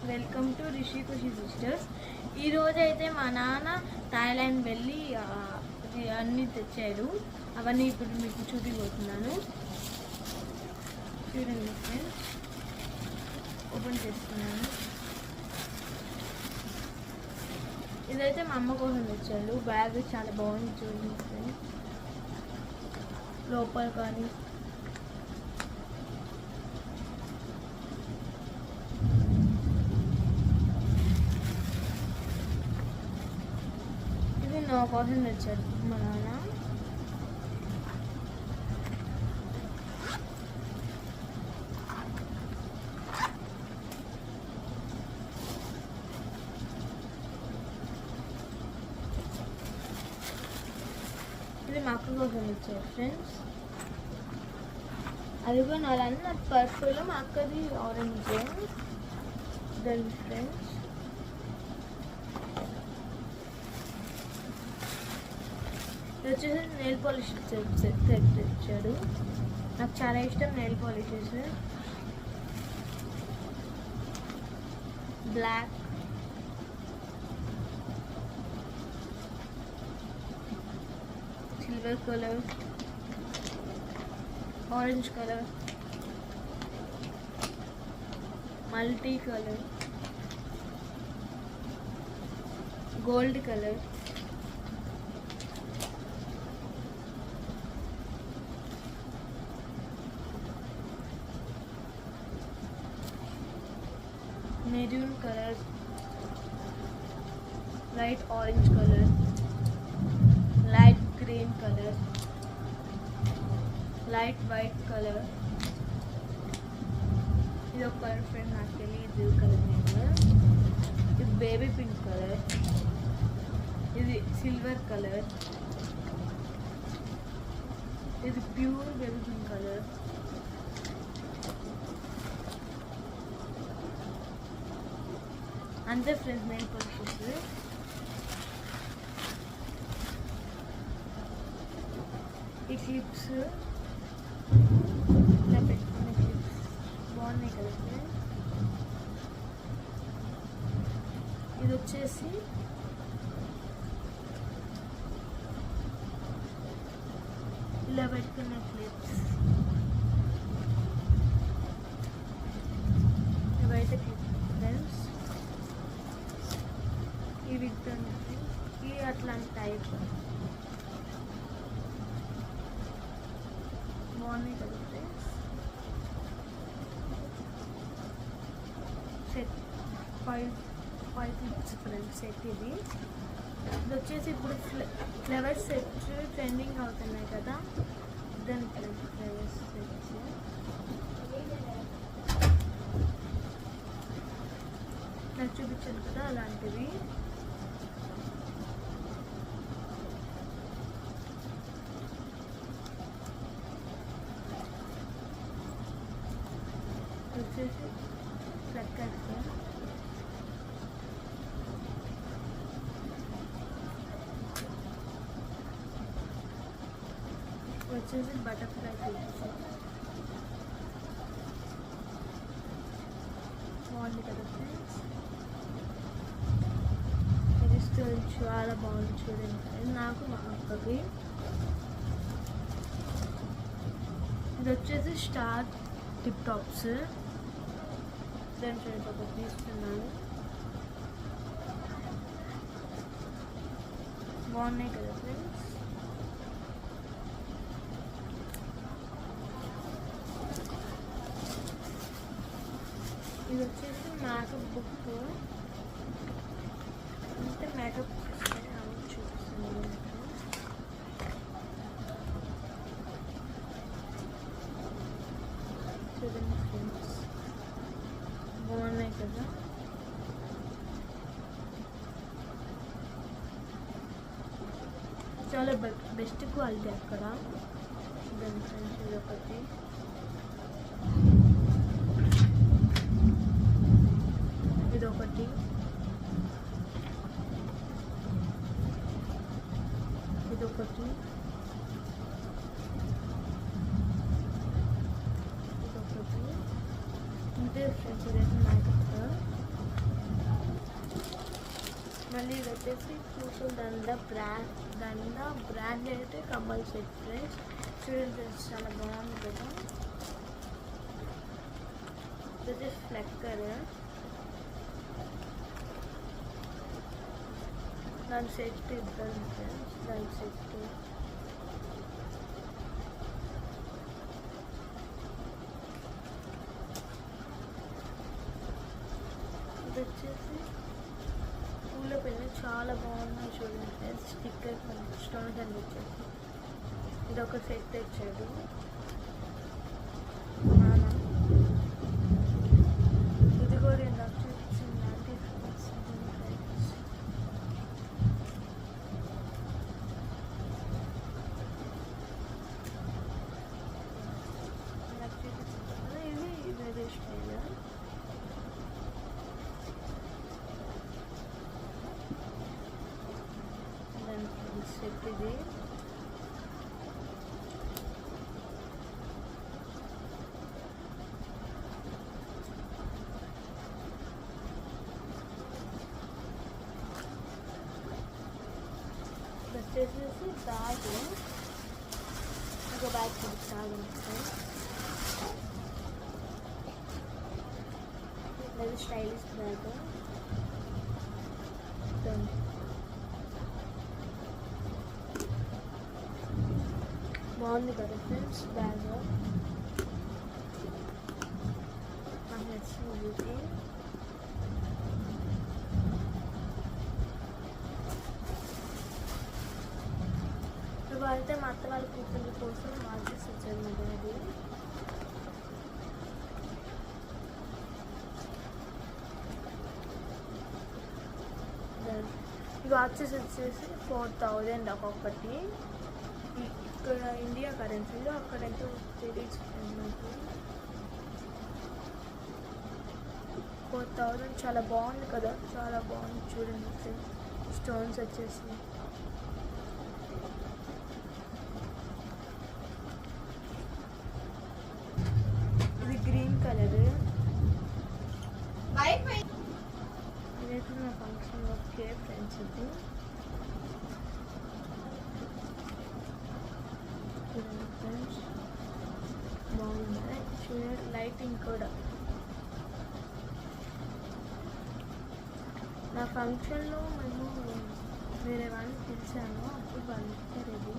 Welcome to Rishi Khushi sisters. ఈరోజు అయితే మా నాన్న థాయిలాండ్ వెళ్ళి అన్నీ తెచ్చాడు. అవన్నీ ఇప్పుడు మీకు చూపిపోతున్నాను. చూడండి ఫ్రెండ్స్, ఓపెన్ చేస్తున్నాను. ఇదైతే మా అమ్మ కోసం తెచ్చాడు. బ్యాగ్ చాలా బాగుంది చూడండి ఫ్రెండ్స్. లోపల కానీ నా కోసం తెచ్చాడు మా నాన్న. ఇది మా అక్క కోసం తెచ్చాడు ఫ్రెండ్స్. అది కూడా నాదన్న పర్పుల్, మా అక్కది ఆరెంజ్. దాని ఫ్రెండ్స్ వచ్చేసి నెయిల్ పాలిష్ తెచ్చాడు. నాకు చాలా ఇష్టం nail polishes. Black, silver colour, orange colour, multi colour, gold colour, maroon colour, light orange colour, light green colour, light white colour. ఇది ఒక కలర్ ఫ్రెండ్, నాకు తెలియదు కలర్ నేమ్. ఇది బేబీ పింక్ కలర్, ఇది సిల్వర్ కలర్, ఇది pure baby pink colour. అంతే friends nail polishes. ఈ clips ఇలా పెట్టుకునే క్లిప్స్ బాగున్నాయి కదా ఫ్రెండ్స్. ఇది వచ్చేసి ఇలా పెట్టుకునే క్లిప్స్. ఇవైతే క్లిప్స్ ఫ్రెండ్స్. ఇవి ఇవి అట్లాంటి టైప్ బాగున్నాయి కదా friends. Set five clips friends. Set ఇది వచ్చేసి ఇప్పుడు ఫ్లవర్స్ సెట్ ట్రెండింగ్ అవుతున్నాయి కదా. దాని ఫ్లవర్స్ సెట్స్ నాకు చూపించాను కదా, అలాంటివి. వచ్చేసి ఫ్లక్కర్స్, వచ్చేసి బటర్ఫ్లై క్లిప్స్. బాగుంది కదా ఫ్రెండ్స్. ఇది చాలా బాగుంది చూడండి. నాకు మా అక్కకి. ఇది వచ్చేసి స్టార్ టిప్ టాప్స్. దాని ఫ్రెండ్స్ ఒకటి తీస్తున్నాను. బాగున్నాయి కదా ఫ్రెండ్స్. ఇది వచ్చేసి మేకప్ బుక్. అంటే మేకప్ చూపిస్తున్నాను. చూడండి ఫ్రెండ్స్, బాగున్నాయి కదా. చాలా బెస్ట్ క్వాలిటీ అక్కడ. దాని ఫ్రెండ్స్ ఇది ఒకటి. ఇదొకటి, ఇదొకటి, ఇదొకటి. అంతే ఫ్రెండ్స్, ఇదైతే మేకప్. మళ్ళీ ఇది వచ్చేసి పూసల దండ బ్రాండ్ అయితే కమ్మల్ సెట్ ఫ్రెండ్స్. చూడండి ఫ్రెండ్స్, చాలా బాగుంది కదా. ఇది వచ్చేసి ఫ్లెక్కర్, దాని సెట్ ఇద్దాం ఫ్రెండ్స్. దాని సెట్ ఇది వచ్చేసి పూల పెన్ను, చాలా బాగున్నాయి చూడండి ఫ్రెండ్స్. స్టిక్కర్ స్టోన్స్ అని వచ్చేసి ఇది ఒక సెట్ తెచ్చాడు నాన్న. ఇది కూడా ఇందాక చూపించింది నాకు ఫ్రెండ్స్. నాకు చూపించింది కదా, ఇది వేరే స్టైల్. సెట్ ఇది వచ్చేసేసి బ్యాగ్, ఒక బ్యాగ్ చూపిస్తాను. అది స్టైలిష్ బ్యాగ్. బాగుంది కదా ఫ్రెండ్స్ బ్యాగ్, నాకు నచ్చింది ఇది. ఇవాళైతే మా అత్త వాళ్ళ కూతుళ్ళ కోసం వాచెస్ వచ్చారు అది. ఈ వాచెస్ వచ్చేసి 4000 ఒక్కొక్కటి. ఇక్కడ ఇండియా కరెన్సీలో, అక్కడైతే తెలియదు నాకు. 4000 చాలా బాగుంది కదా, చాలా బాగుంది చూడండి. స్టోన్స్ వచ్చేసి ఇది గ్రీన్ కలర్. ఇదైతే నా ఫంక్షన్ ఓకే ఫ్రెండ్స్. ఇది చూడండి ఫ్రెండ్స్, బాగుంది చూడండి. లైటింగ్ కూడా నా ఫంక్షన్లో మేము వేరే వాళ్ళని పిలిచాము, అప్పుడు వాళ్ళు ఇచ్చారు ఇది.